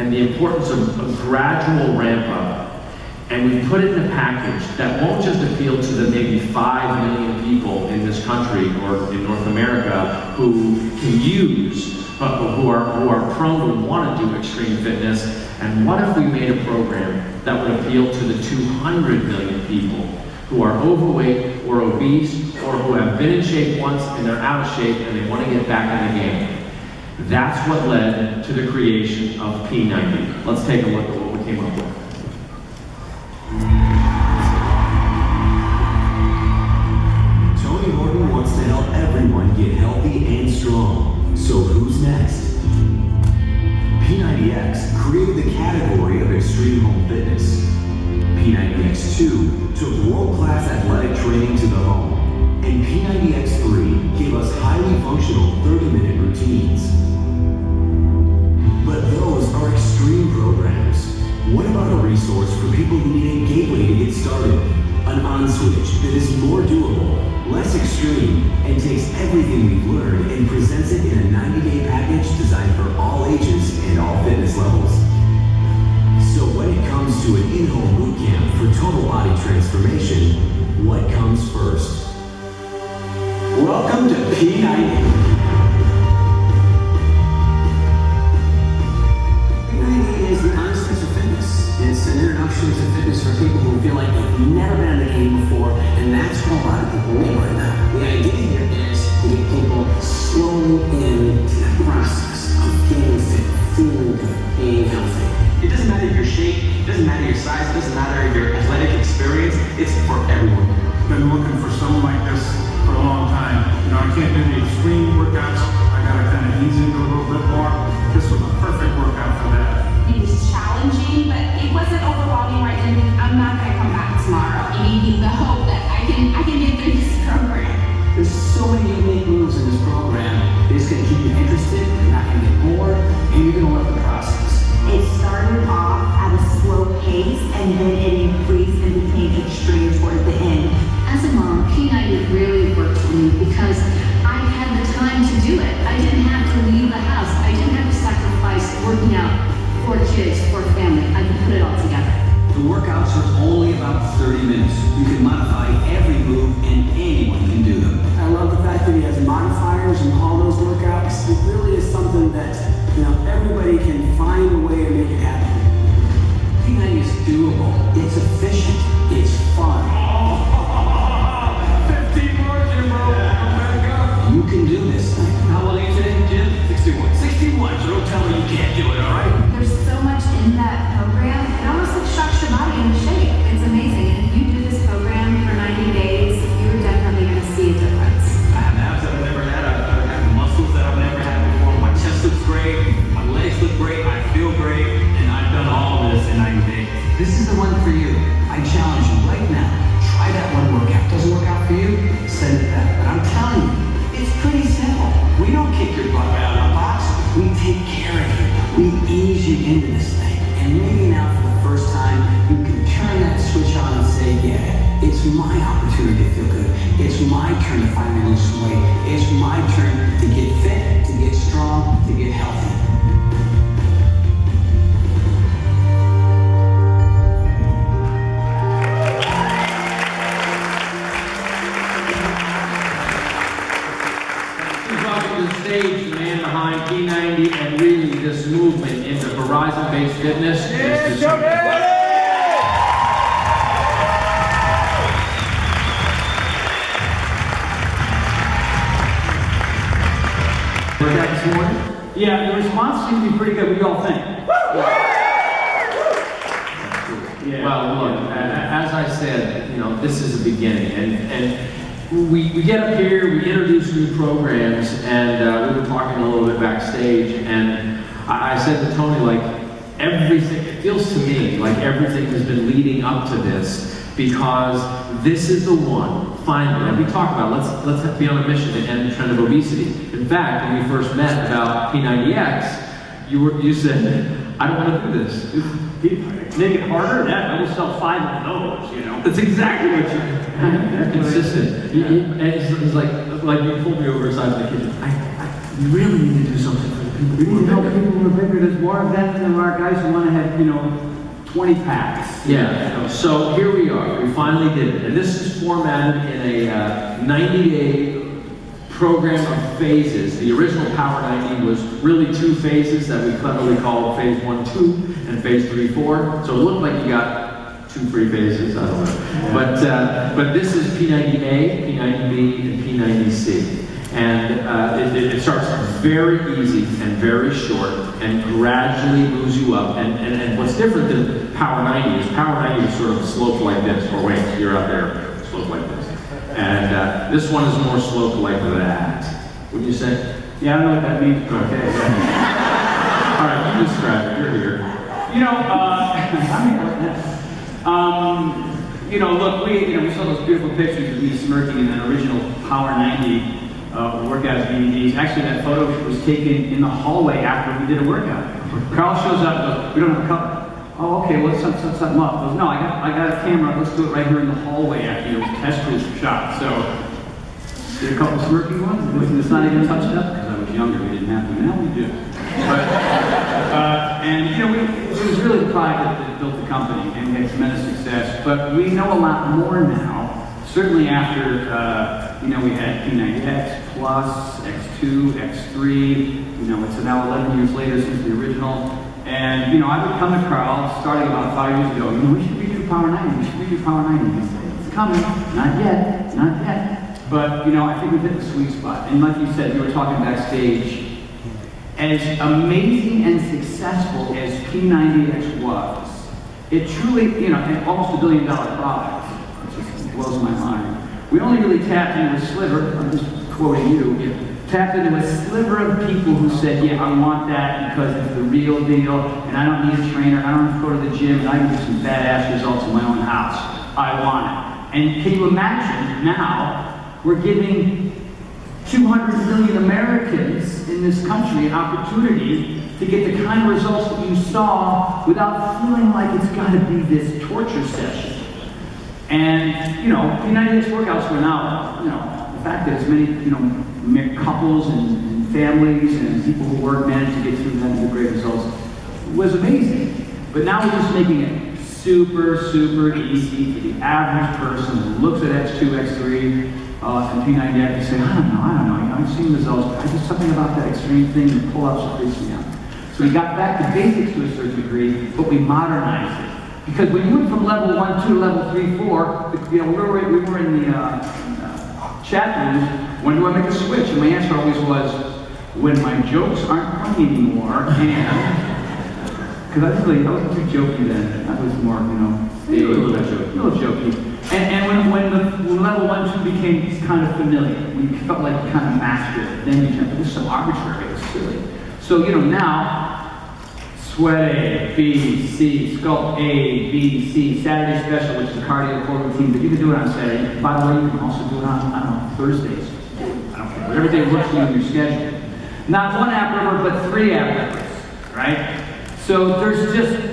and the importance of a gradual ramp up. And we put it in a package that won't just appeal to the maybe 5 million people in this country or in North America who can use, but who are prone to want to do extreme fitness. And what if we made a program that would appeal to the 200 million people who are overweight or obese or who have been in shape once and they're out of shape and they want to get back in the game? That's what led to the creation of P90. Let's take a look at what we came up with. Tony Horton wants to help everyone get healthy and strong. So who's next? P90X created the category of extreme home fitness. P90X2 took world-class athletic training to the home. And P90X3 gave us highly functional 30-minute routines. But those are extreme programs. What about a resource for people who need a gateway to get started? An on-switch that is more doable, less extreme, and takes everything we've learned and presents it in a 90-day package designed for all ages and all fitness levels. So when it comes to an in-home boot camp for total body transformation, what comes first? Welcome to P90. P90 is the on-switch of fitness. It's an introduction to fitness for people who feel like they've never been in the game before, and that's what a lot of people need right now. The idea here is to get people slowly into the process of getting fit, feeling good, being healthy. It doesn't matter your shape, it doesn't matter your size, it doesn't matter your athletic experience, it's for everyone. I've been looking for something like this for a long time. You know, I can't do the extreme workouts, I gotta kind of ease into a little bit more. This was a perfect workout for that. It was challenging, but it wasn't overwhelming where I didn't think, I'm not gonna come back tomorrow. It gave me the hope that I can get through this program. There's so many unique moves in this program. It's going to keep you interested, you're not going to get bored, and you're going to love the process. It started off at a slow pace and then it increased and became extreme toward the end. As a mom, P90 really worked for me because I had the time to do it. I didn't have to leave the house. I didn't have to sacrifice working out for kids, for family. I could put it all together. The workouts are only about 30 minutes. You can modify every move and anyone can do them. I love the fact that he has modifiers and all those workouts. It really is something that, you know, everybody can find a way to make it happen. P90 is doable. It's efficient. It's fun. 15 more, Jim, bro. I'm ready to go. You can do this thing. How old are you today, Jim? 61. 61, so don't tell me you can't do it, all right? There's so much in that program, it almost like shocks your body into shape. It's amazing. And if you do this program for 90 days, you're definitely gonna see a difference. I have abs that I've never had. I have muscles that I've never had before. My chest looks great. My legs look great. I feel great. And I've done all of this in 90 days. This is the one for you. I challenge you right now. Try that one workout. Doesn't work out for you? Send it back. But I'm telling you, it's pretty simple. We don't kick your butt right out of the box. We take care of you. We ease you into this thing. And maybe now for the first time, you can turn that switch on and say, yeah, it's my opportunity to feel good. It's my turn to finally lose some weight. It's my turn to get fit, to get strong, to get healthy. Please welcome to the stage the man behind P90 and really this movement into Verizon-based fitness. Mr. Tony. Workout this morning? Yeah, the response seems to be pretty good. What do you all think? Yeah. Well, look, as I said, you know, this is a beginning, and we get up here, we introduce new programs, and we were talking a little bit backstage, and I said to Tony, like, everything, it feels to me like everything has been leading up to this, because this is the one, finally, and we talked about, let's be on a mission to end the trend of obesity. In fact, when we first met about P90X, you said, I don't want to do this. Make it harder? Yeah, I just sell 5 of those, you know. That's exactly what you're consistent. And he's like you pulled me over aside in the kitchen. I really need to do something for the We need to help people who are bigger. There's more of them than there are guys who want to have, 20 packs. Yeah, so here we are, we finally did it. And this is formatted in a 90-day program of phases. The original Power 90 was really 2 phases that we cleverly called phase 1, 2, and phase 3, 4. So it looked like you got 2 free phases, I don't know. But this is P90A, P90B, and P90C. And it starts very easy and very short and gradually moves you up. And what's different than Power 90 is Power 90 is sort of sloped like this, or wait, you're up there, sloped like this. And this one is more sloped like that. Wouldn't you say? Yeah, I don't know what that means. Okay. All right, you describe it, you're here. Look, we saw those beautiful pictures of me smirking in that original Power 90 workout DVDs. Actually, that photo was taken in the hallway after we did a workout. Carl shows up and goes, we don't have a cup. Oh, okay, let's set something up. He goes, no, I got a camera. Let's do it right here in the hallway after your test cruise shot. So, did a couple smirky ones. It's not even touched up because I was younger. We didn't have to. Now we do. It was really the pride that built the company, and we had tremendous success. But we know a lot more now. Certainly after, we had P90X Plus, X2, X3. It's now 11 years later since the original. And, I would come to Carl, starting about 5 years ago, we should redo Power 90, we should redo Power 90. He said, it's coming, not yet. But, I think we hit the sweet spot. And like you said, you were talking backstage, as amazing and successful as P90X was, it truly, almost $1 billion product, it just blows my mind. We only really tapped into a sliver, I'm just quoting you, tapped into a sliver of people who said, yeah, I want that because it's the real deal, and I don't need a trainer, I don't have to go to the gym, and I can get some badass results in my own house. I want it. And can you imagine now, we're giving 200 million Americans in this country an opportunity to get the kind of results that you saw without feeling like it's got to be this torture session. And, P90X workouts were now, the fact that as many, couples and families and people who work managed to get through them and get great results was amazing. But now we're just making it super, super easy for the average person who looks at X2, X3, and P90X and say, I don't know, I've seen results, but I just something about that extreme thing, the pull-ups freaks me out. So we got back to basics to a certain degree, but we modernized it. Because when you went from level 1, 2 to level 3, 4, we were in the chat rooms, when do I make a switch? And my answer always was, when my jokes aren't funny anymore, and, because I wasn't too jokey then, I was more, a little jokey. And when level 1, 2 became kind of familiar, when you felt like you kind of mastered it, then you jumped, it was so arbitrary, it was silly. So, now, sweat A, B, C, sculpt A, B, C, Saturday special, which is a cardio core routine, but you can do it on Saturday. By the way, you can also do it on, Thursdays. I don't care, whatever day works for you in your schedule. Not 1 app river, but 3 app rivers, right? So there's just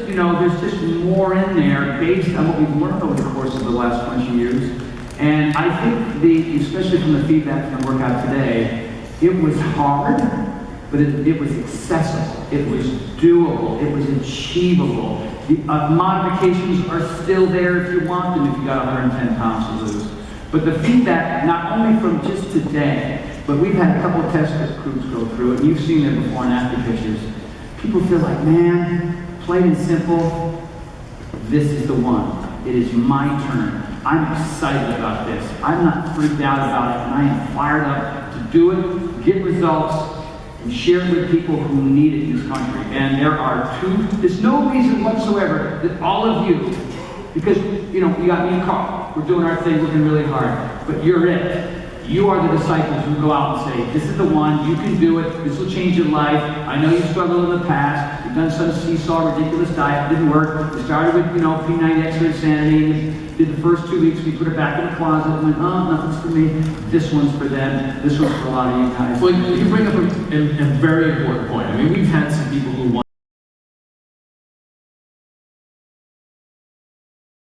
more in there based on what we've learned over the course of the last 20 years. And I think especially from the feedback from the workout today, it was hard, but it was accessible, it was doable, it was achievable. The modifications are still there if you want them, if you got 110 pounds to lose. But the feedback, not only from just today, but we've had a couple of test groups go through it, and you've seen their before and after pictures. People feel like, man, plain and simple, this is the one. It is my turn. I'm excited about this. I'm not freaked out about it, and I am fired up to do it, get results, and share it with people who need it in this country. And there's no reason whatsoever that all of you, because, you got me and Carl, we're doing our thing, working really hard, but you're it. You are the disciples who go out and say, this is the one, you can do it, this will change your life. I know you've struggled in the past, you've done some seesaw, ridiculous diet, didn't work. You started with, P90X for insanity, did the first 2 weeks, we put it back in the closet, and went, oh, nothing's for me. This one's for them, this one's for a lot of you guys. Well, you bring up a very important point. I mean, we've had some people who want